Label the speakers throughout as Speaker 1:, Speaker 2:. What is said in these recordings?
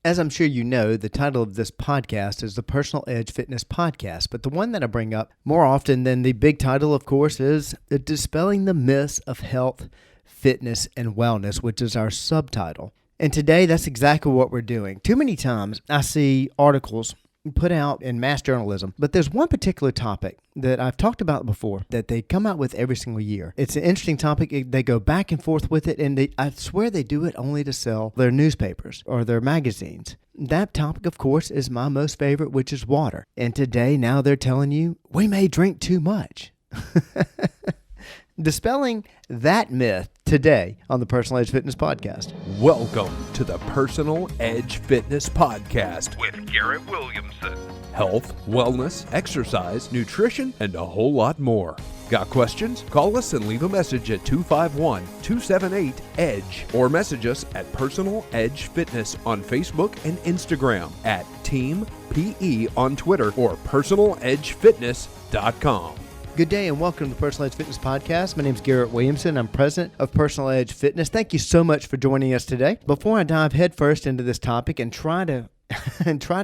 Speaker 1: As I'm sure you know, the title of this podcast is the Personal Edge Fitness Podcast, but the one that I bring up more often than the big title, of course, is Dispelling the Myths of Health, Fitness, and Wellness, which is our subtitle. And today, that's exactly what we're doing. Too many times, I see articles put out in mass journalism, but there's one particular topic that I've talked about before that they come out with every single year. It's an interesting topic. They go back and forth with it, and I swear they do it only to sell their newspapers or their magazines. That topic, of course, is my most favorite, which is water. And today, now they're telling you, we may drink too much. Dispelling that myth today on the Personal Edge Fitness Podcast.
Speaker 2: Welcome to the Personal Edge Fitness Podcast
Speaker 3: with Garrett Williamson.
Speaker 2: Health, wellness, exercise, nutrition, and a whole lot more. Got questions? Call us and leave a message at 251-278-EDGE or message us at Personal Edge Fitness on Facebook and Instagram, at Team PE on Twitter, or personaledgefitness.com.
Speaker 1: Good day and welcome to the Personal Edge Fitness Podcast. My name is Garrett Williamson. I'm president of Personal Edge Fitness. Thank you so much for joining us today. Before I dive headfirst into this topic and try to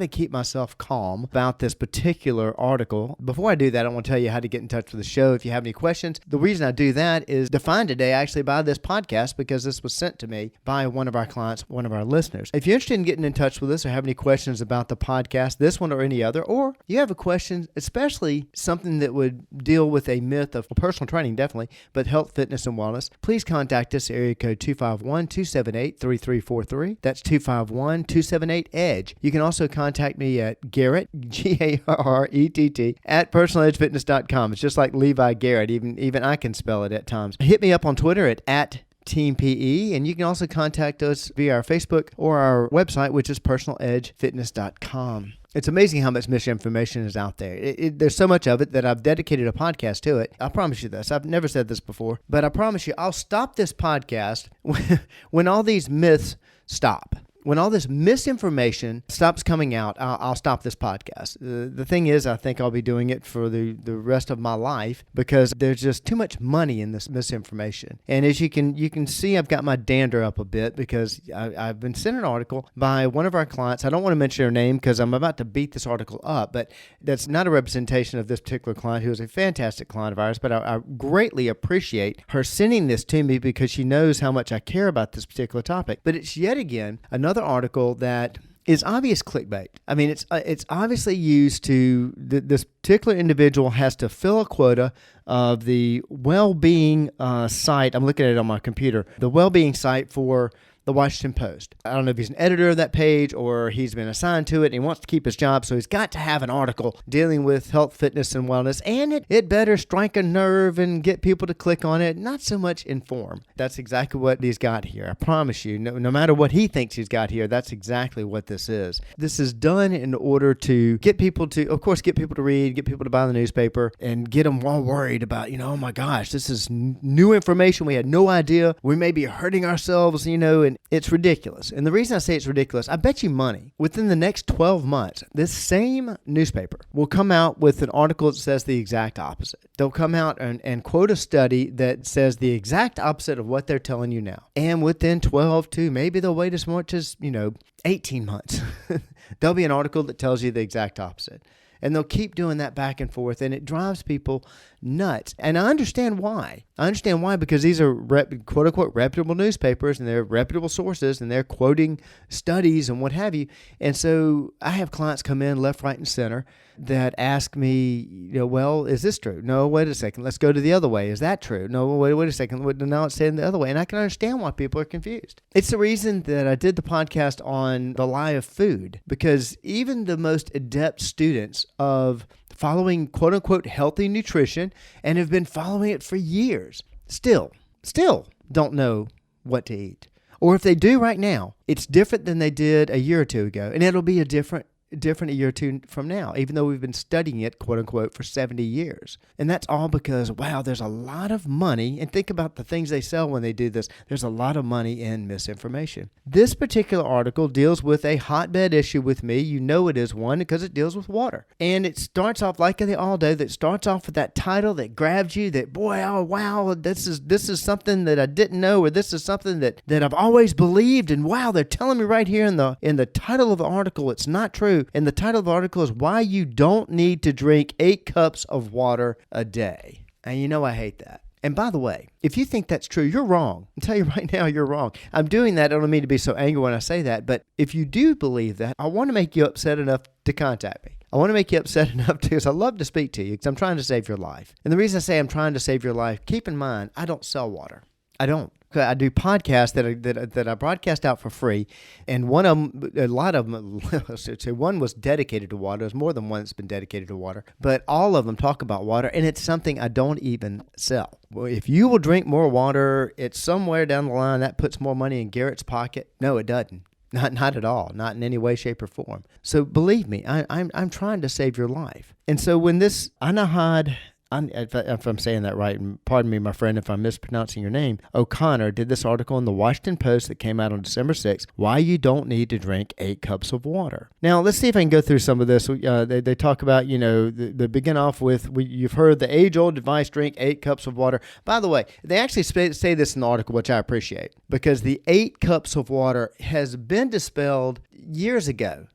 Speaker 1: keep myself calm about this particular article. Before I do that, I want to tell you how to get in touch with the show if you have any questions. The reason I do that is defined today actually by this podcast because this was sent to me by one of our clients, one of our listeners. If you're interested in getting in touch with us or have any questions about the podcast, this one or any other, or you have a question, especially something that would deal with a myth of personal training, definitely, but health, fitness, and wellness, please contact us at area code 251-278-3343. That's 251-278-EDGE. You can also contact me at Garrett, Garrett, at personaledgefitness.com. It's just like Levi Garrett. Even I can spell it at times. Hit me up on Twitter at Team PE, and you can also contact us via our Facebook or our website, which is personaledgefitness.com. It's amazing how much misinformation is out there. There's so much of it that I've dedicated a podcast to it. I promise you this. I've never said this before, but I promise you I'll stop this podcast when all these myths stop. When all this misinformation stops coming out, I'll stop this podcast. The thing is, I think I'll be doing it for the rest of my life because there's just too much money in this misinformation. And as you can see, I've got my dander up a bit because I've been sent an article by one of our clients. I don't want to mention her name because I'm about to beat this article up, but that's not a representation of this particular client who is a fantastic client of ours, but I greatly appreciate her sending this to me because she knows how much I care about this particular topic. But it's yet again another article that is obvious clickbait. I mean, it's obviously used to, this particular individual has to fill a quota of the well-being site. I'm looking at it on my computer. The well-being site for the Washington Post. I don't know if he's an editor of that page or he's been assigned to it and he wants to keep his job, so he's got to have an article dealing with health, fitness, and wellness, and it better strike a nerve and get people to click on it, not so much inform. That's exactly what he's got here. I promise you, no matter what he thinks he's got here, that's exactly what this is. This is done in order to get people to, of course, get people to read, get people to buy the newspaper, and get them all worried about, oh my gosh, this is new information. We had no idea. We may be hurting ourselves, and it's ridiculous. And the reason I say it's ridiculous, I bet you money, within the next 12 months, this same newspaper will come out with an article that says the exact opposite. They'll come out and quote a study that says the exact opposite of what they're telling you now. And within 12 to maybe they'll wait as much as, 18 months. There'll be an article that tells you the exact opposite. And they'll keep doing that back and forth, and it drives people nuts. And I understand why. Because these are quote-unquote reputable newspapers, and they're reputable sources, and they're quoting studies and what have you. And so I have clients come in left, right, and center that ask me, well, is this true? No, wait a second. Let's go to the other way. Is that true? No, wait a second. Now it's saying the other way. And I can understand why people are confused. It's the reason that I did the podcast on the lie of food, because even the most adept students of following quote-unquote healthy nutrition and have been following it for years still don't know what to eat. Or if they do right now, it's different than they did a year or two ago, and it'll be a different different a year or two from now, even though we've been studying it, quote unquote, for 70 years. And that's all because, wow, there's a lot of money. And think about the things they sell when they do this. There's a lot of money in misinformation. This particular article deals with a hotbed issue with me. You know it is one because it deals with water. And it starts off like they all do. That starts off with that title that grabs you, that, boy, oh, wow, this is something that I didn't know, or this is something that I've always believed. And wow, they're telling me right here in the title of the article it's not true. And the title of the article is why you don't need to drink 8 cups of water a day. And you know I hate that. And by the way, if you think that's true, you're wrong. I'll tell you right now, you're wrong. I'm doing that. I don't mean to be so angry when I say that. But if you do believe that, I want to make you upset enough to contact me. I want to make you upset enough because I love to speak to you because I'm trying to save your life. And the reason I say I'm trying to save your life, keep in mind, I don't sell water. I don't. I do podcasts that I broadcast out for free, and one of them, a lot of them, one was dedicated to water. There's more than one that's been dedicated to water, but all of them talk about water, and it's something I don't even sell. Well, if you will drink more water, it's somewhere down the line that puts more money in Garrett's pocket. No, it doesn't. Not at all. Not in any way, shape, or form. So believe me, I'm trying to save your life. And so when this Anahad, if I'm saying that right, and pardon me, my friend, if I'm mispronouncing your name, O'Connor did this article in the Washington Post that came out on December 6th, why you don't need to drink 8 cups of water. Now, let's see if I can go through some of this. They talk about, they begin off with, you've heard the age-old advice, drink 8 cups of water. By the way, they actually say this in the article, which I appreciate, because the 8 cups of water has been dispelled years ago.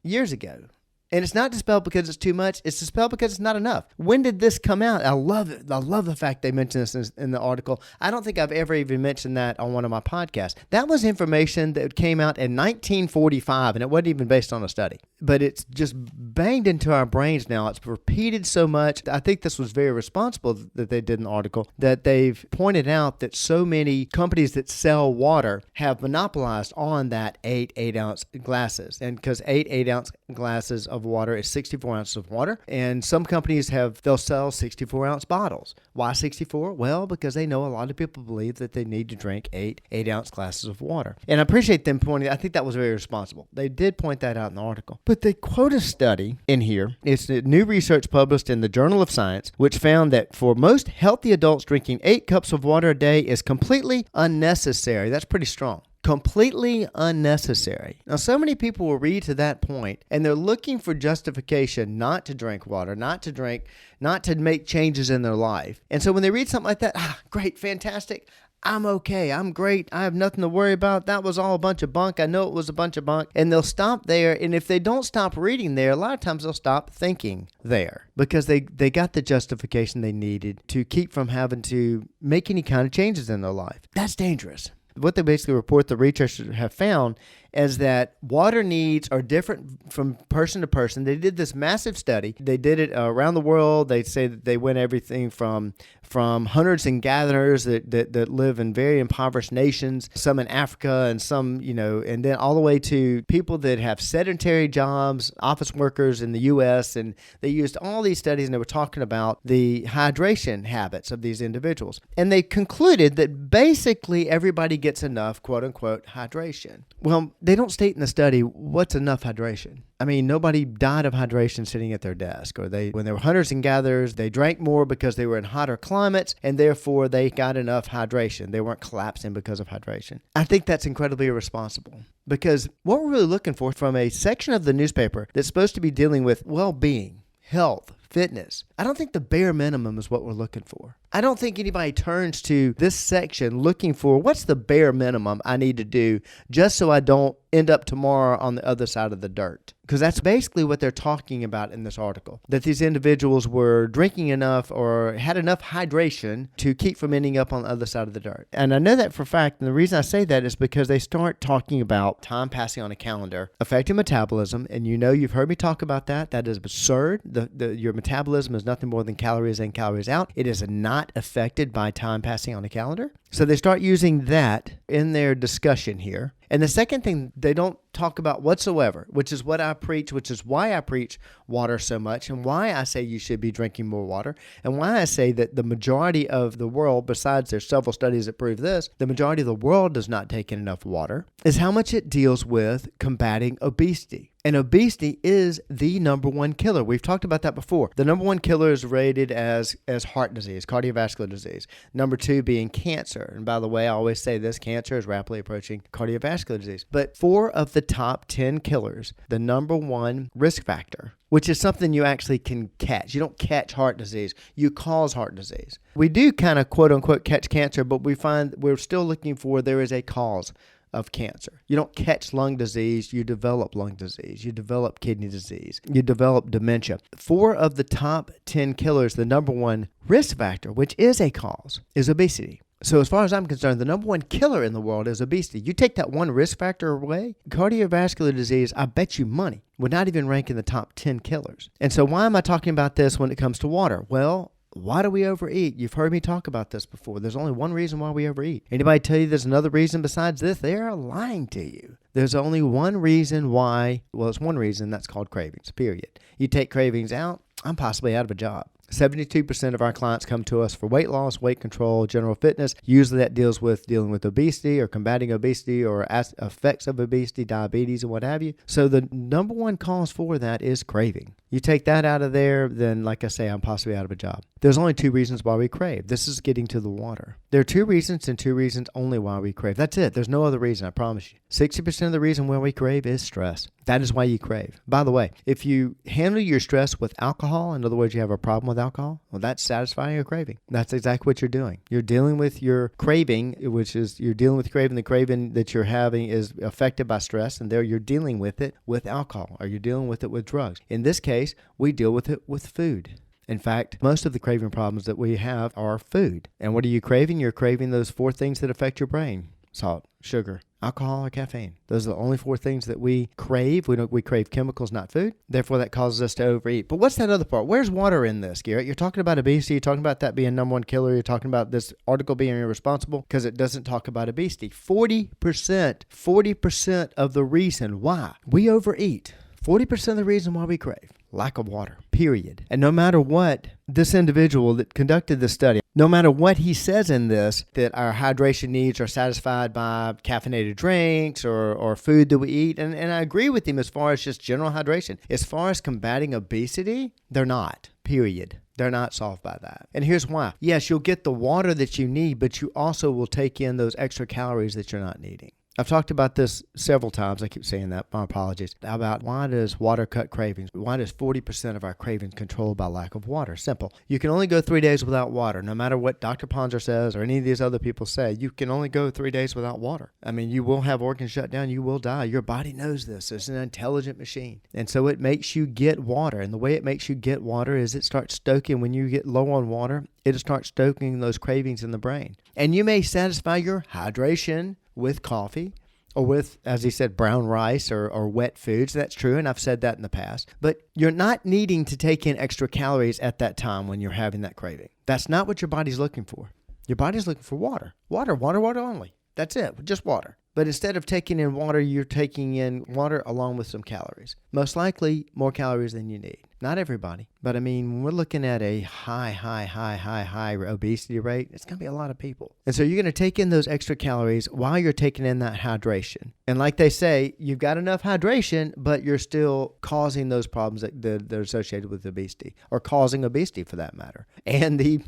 Speaker 1: And it's not dispelled because it's too much. It's dispelled because it's not enough. When did this come out? I love it. I love the fact they mentioned this in the article. I don't think I've ever even mentioned that on one of my podcasts. That was information that came out in 1945, and it wasn't even based on a study. But it's just banged into our brains now. It's repeated so much. I think this was very responsible that they did in the article, that they've pointed out that so many companies that sell water have monopolized on that 8-ounce glasses. And because 8-ounce glasses of water is 64 ounces of water, and some companies they'll sell 64-ounce bottles. Why 64? Well, because they know a lot of people believe that they need to drink 8-ounce glasses of water. And I appreciate them pointing. I think that was very responsible. They did point that out in the article. But they quote a study in here. It's new research published in the Journal of Science, which found that for most healthy adults, drinking 8 cups of water a day is completely unnecessary. That's pretty strong. Completely unnecessary. Now, so many people will read to that point, and they're looking for justification not to drink water, not to make changes in their life. And so when they read something like that, great, fantastic, I'm okay, I'm great, I have nothing to worry about, that was all a bunch of bunk, I know it was a bunch of bunk, and they'll stop there. And if they don't stop reading there, a lot of times they'll stop thinking there because they got the justification they needed to keep from having to make any kind of changes in their life. That's dangerous. What they basically report, the researchers have found, is that water needs are different from person to person. They did this massive study. They did it around the world. They say that they went everything from hunters and gatherers that live in very impoverished nations, some in Africa and some, and then all the way to people that have sedentary jobs, office workers in the U.S. And they used all these studies, and they were talking about the hydration habits of these individuals. And they concluded that basically everybody gets enough, quote unquote, hydration. Well, they don't state in the study what's enough hydration. I mean, nobody died of hydration sitting at their desk, or when they were hunters and gatherers, they drank more because they were in hotter climates, and therefore they got enough hydration. They weren't collapsing because of hydration. I think that's incredibly irresponsible, because what we're really looking for from a section of the newspaper that's supposed to be dealing with well-being, health, fitness, I don't think the bare minimum is what we're looking for. I don't think anybody turns to this section looking for what's the bare minimum I need to do just so I don't end up tomorrow on the other side of the dirt. Because that's basically what they're talking about in this article, that these individuals were drinking enough or had enough hydration to keep from ending up on the other side of the dirt. And I know that for a fact, and the reason I say that is because they start talking about time passing on a calendar affecting metabolism, and you've heard me talk about that. That is absurd. Your metabolism is nothing more than calories in, calories out. It is not affected by time passing on a calendar. So they start using that in their discussion here. And the second thing they don't talk about whatsoever, which is what I preach, which is why I preach water so much, and why I say you should be drinking more water, and why I say that the majority of the world, besides there's several studies that prove this, the majority of the world does not take in enough water, is how much it deals with combating obesity. And obesity is the number one killer. We've talked about that before. The number one killer is rated as heart disease, cardiovascular disease. Number two being cancer. And by the way, I always say this, cancer is rapidly approaching cardiovascular disease. But 4 of the top 10 killers, the number one risk factor, which is something you actually can catch. You don't catch heart disease. You cause heart disease. We do kind of quote unquote catch cancer, but we find we're still looking for there is a cause of cancer. You don't catch lung disease, you develop lung disease, you develop kidney disease, you develop dementia. 4 of the top 10 killers, the number one risk factor, which is a cause, is obesity. So as far as I'm concerned, the number one killer in the world is obesity. You take that one risk factor away, cardiovascular disease, I bet you money, would not even rank in the top 10 killers. And so why am I talking about this when it comes to water? Well, why do we overeat? You've heard me talk about this before. There's only one reason why we overeat. Anybody tell you there's another reason besides this? They are lying to you. There's only one reason why. Well, it's one reason. That's called cravings, period. You take cravings out, I'm possibly out of a job. 72% of our clients come to us for weight loss, weight control, general fitness. Usually that deals with dealing with obesity or combating obesity or effects of obesity, diabetes, and what have you. So the number one cause for that is craving. You take that out of there, then like I say, I'm possibly out of a job. There's only 2 reasons why we crave. This is getting to the water. There are 2 reasons and 2 reasons only why we crave. That's it. There's no other reason, I promise you. 60% of the reason why we crave is stress. That is why you crave. By the way, if you handle your stress with alcohol, in other words, you have a problem with alcohol, well, that's satisfying your craving. That's exactly what you're doing. You're dealing with your craving, which is you're dealing with craving. The craving that you're having is affected by stress, and there you're dealing with it with alcohol, or you're dealing with it with drugs. In this case, we deal with it with food. In fact, most of the craving problems that we have are food. And what are you craving? You're craving those 4 things that affect your brain: salt, sugar, alcohol, or caffeine. Those are the only 4 things that we crave. We crave chemicals, not food. Therefore, that causes us to overeat. But what's that other part? Where's water in this, Garrett? You're talking about obesity. You're talking about that being number one killer. You're talking about this article being irresponsible because it doesn't talk about obesity. 40% of the reason why we overeat, 40% of the reason why we crave, lack of water, period. And no matter what this individual that conducted the study, no matter what he says in this, that our hydration needs are satisfied by caffeinated drinks or food that we eat, and I agree with him as far as just general hydration. As far as combating obesity, they're not, period. They're not solved by that. And here's why. Yes, you'll get the water that you need, but you also will take in those extra calories that you're not needing. I've talked about this several times. I keep saying that. My apologies. About why does water cut cravings? Why does 40% of our cravings controlled by lack of water? Simple. You can only go 3 days without water. No matter what Dr. Ponzer says or any of these other people say, you can only go 3 days without water. I mean, you will have organs shut down. You will die. Your body knows this. It's an intelligent machine. And so it makes you get water. And the way it makes you get water is it starts stoking. When you get low on water, it starts stoking those cravings in the brain. And you may satisfy your hydration with coffee or with, as he said, brown rice or wet foods. That's true, and I've said that in the past. But you're not needing to take in extra calories at that time when you're having that craving. That's not what your body's looking for. Your body's looking for water. Water only. That's it, just water. But instead of taking in water, you're taking in water along with some calories. Most likely, more calories than you need. Not everybody. But I mean, when we're looking at a high obesity rate, it's going to be a lot of people. And so you're going to take in those extra calories while you're taking in that hydration. And like they say, you've got enough hydration, but you're still causing those problems that are associated with obesity, or causing obesity for that matter. And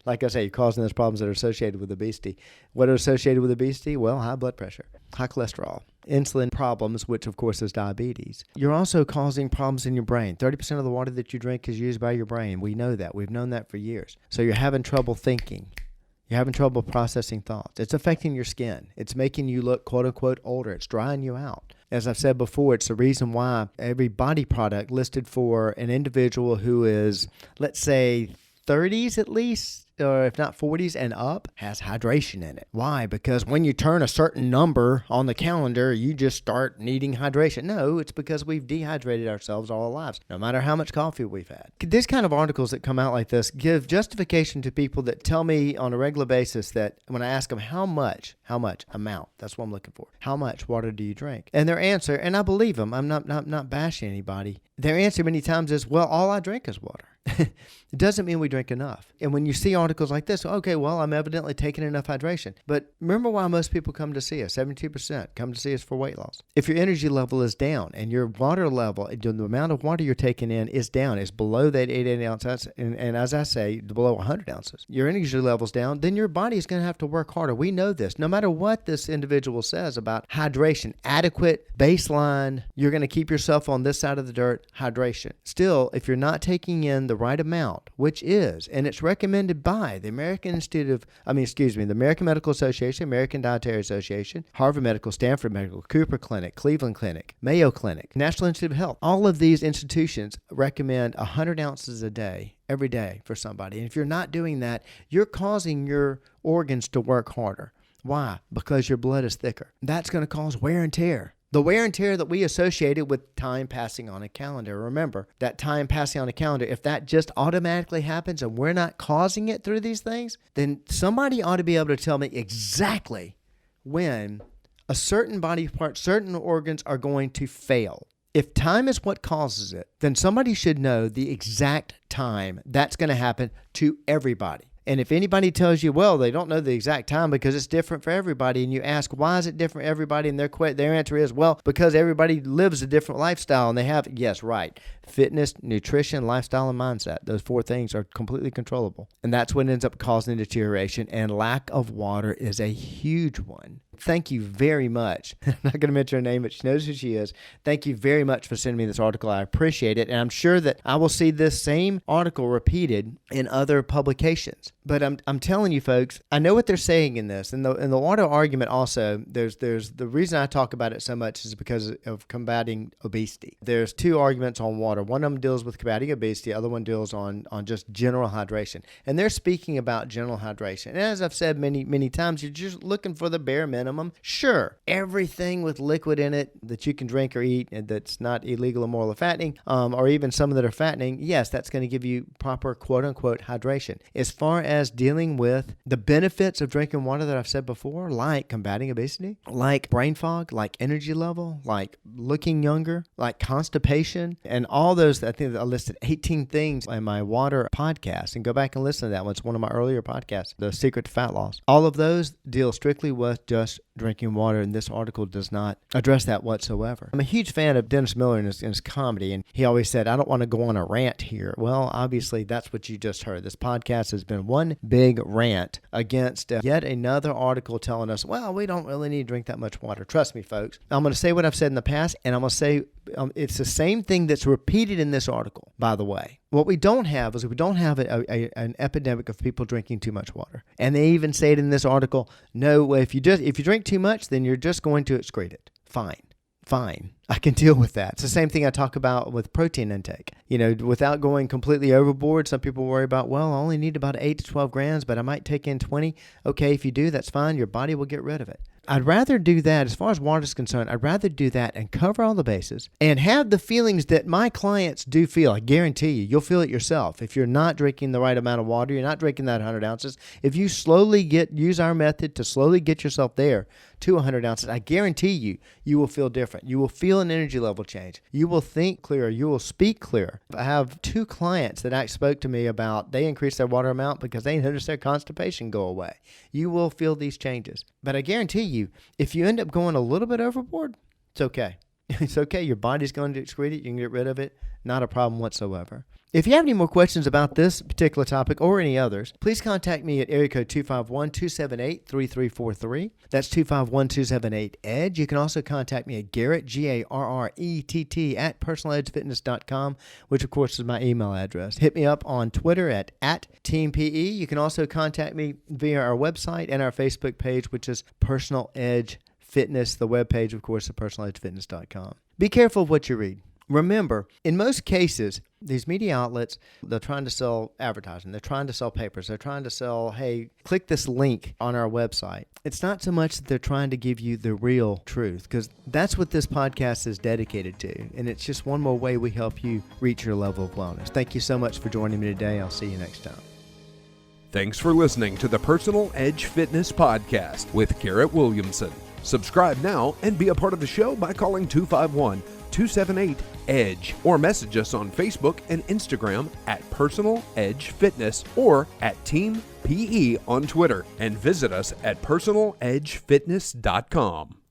Speaker 1: like I say, you're causing those problems that are associated with obesity. What are associated with obesity? Well, high blood pressure, high cholesterol, insulin problems, which of course is diabetes. You're also causing problems in your brain. 30% of the water that you drink is used by your brain. We know that. We've known that for years. So you're having trouble thinking. You're having trouble processing thoughts. It's affecting your skin. It's making you look, quote unquote, older. It's drying you out. As I've said before, it's the reason why every body product listed for an individual who is, let's say, 30s at least, or if not 40s and up, has hydration in it. Why? Because when you turn a certain number on the calendar, you just start needing hydration. No, it's because we've dehydrated ourselves all our lives, no matter how much coffee we've had. This kind of articles that come out like this give justification to people that tell me on a regular basis that when I ask them how much amount, that's what I'm looking for. How much water do you drink? And their answer, and I believe them, I'm not bashing anybody. Their answer many times is, well, all I drink is water. It doesn't mean we drink enough. And when you see articles like this, okay, well, I'm evidently taking enough hydration. But remember why most people come to see us. 72% come to see us for weight loss. If your energy level is down and your water level, the amount of water you're taking in is down, is below that 88 ounces, and as I say, below 100 ounces, your energy level's down, then your body is going to have to work harder. We know this. No matter what this individual says about hydration, adequate baseline, you're going to keep yourself on this side of the dirt, hydration. Still, if you're not taking in the right amount, which is, and it's recommended by the American Medical Association, American Dietary Association, Harvard Medical, Stanford Medical, Cooper Clinic, Cleveland Clinic, Mayo Clinic, National Institute of Health. All of these institutions recommend 100 ounces a day, every day for somebody. And if you're not doing that, you're causing your organs to work harder. Why? Because your blood is thicker. That's going to cause wear and tear. The wear and tear that we associated with time passing on a calendar. Remember, that time passing on a calendar, if that just automatically happens and we're not causing it through these things, then somebody ought to be able to tell me exactly when a certain body part, certain organs are going to fail. If time is what causes it, then somebody should know the exact time that's going to happen to everybody. And if anybody tells you, well, they don't know the exact time because it's different for everybody, and you ask, why is it different for everybody? And their answer is, well, because everybody lives a different lifestyle, and they have, yes, right, fitness, nutrition, lifestyle, and mindset. Those four things are completely controllable. And that's what ends up causing deterioration, and lack of water is a huge one. Thank you very much. I'm not going to mention her name, but she knows who she is. Thank you very much for sending me this article. I appreciate it. And I'm sure that I will see this same article repeated in other publications. But I'm telling you, folks, I know what they're saying in this. In the water argument also, there's the reason I talk about it so much is because of combating obesity. There's two arguments on water. One of them deals with combating obesity. The other one deals on just general hydration. And they're speaking about general hydration. And as I've said many, many times, you're just looking for the bare minimum. Sure, everything with liquid in it that you can drink or eat and that's not illegal, immoral, or fattening, or even some that are fattening, yes, that's going to give you proper quote-unquote hydration. As far as dealing with the benefits of drinking water that I've said before, like combating obesity, like brain fog, like energy level, like looking younger, like constipation, and all those, I think I listed 18 things in my water podcast, and go back and listen to that one. It's one of my earlier podcasts, The Secret to Fat Loss. All of those deal strictly with just drinking water, and this article does not address that whatsoever. I'm a huge fan of Dennis Miller in his comedy, and he always said, I don't want to go on a rant here. Well, obviously, that's what you just heard. This podcast has been one big rant against yet another article telling us, well, we don't really need to drink that much water. Trust me, folks. I'm going to say what I've said in the past, and I'm going to say it's the same thing that's repeated in this article, by the way. What we don't have is an epidemic of people drinking too much water. And they even say it in this article, no, if you drink too much, then you're just going to excrete it. Fine. I can deal with that. It's the same thing I talk about with protein intake. Without going completely overboard, some people worry about, well, I only need about 8 to 12 grams, but I might take in 20. Okay, if you do, that's fine. Your body will get rid of it. I'd rather do that, as far as water is concerned, I'd rather do that and cover all the bases and have the feelings that my clients do feel. I guarantee you'll feel it yourself. If you're not drinking the right amount of water, you're not drinking that 100 ounces. If you use our method to slowly get yourself there to 100 ounces, I guarantee you will feel different. You will feel an energy level change. You will think clearer. You will speak clearer. I have 2 clients that actually spoke to me about they increased their water amount because they noticed their constipation go away. You will feel these changes. But I guarantee you, if you end up going a little bit overboard, it's okay. It's okay. Your body's going to excrete it. You can get rid of it. Not a problem whatsoever. If you have any more questions about this particular topic or any others, please contact me at area code 251-278-3343. That's 251-278-EDGE. You can also contact me at Garrett, Garrett, at personaledgefitness.com, which of course is my email address. Hit me up on Twitter at TeamPE. You can also contact me via our website and our Facebook page, which is Personal Edge Fitness. The webpage, of course, is personaledgefitness.com. Be careful of what you read. Remember, in most cases, These media outlets, they're trying to sell advertising. They're trying to sell papers. They're trying to sell, hey, click this link on our website. It's not so much that they're trying to give you the real truth, because that's what this podcast is dedicated to. And it's just one more way we help you reach your level of wellness. Thank you so much for joining me today. I'll see you next time.
Speaker 2: Thanks for listening to the Personal Edge Fitness Podcast with Garrett Williamson. Subscribe now and be a part of the show by calling 251-278-EDGE or message us on Facebook and Instagram at Personal Edge Fitness or at Team PE on Twitter, and visit us at personaledgefitness.com.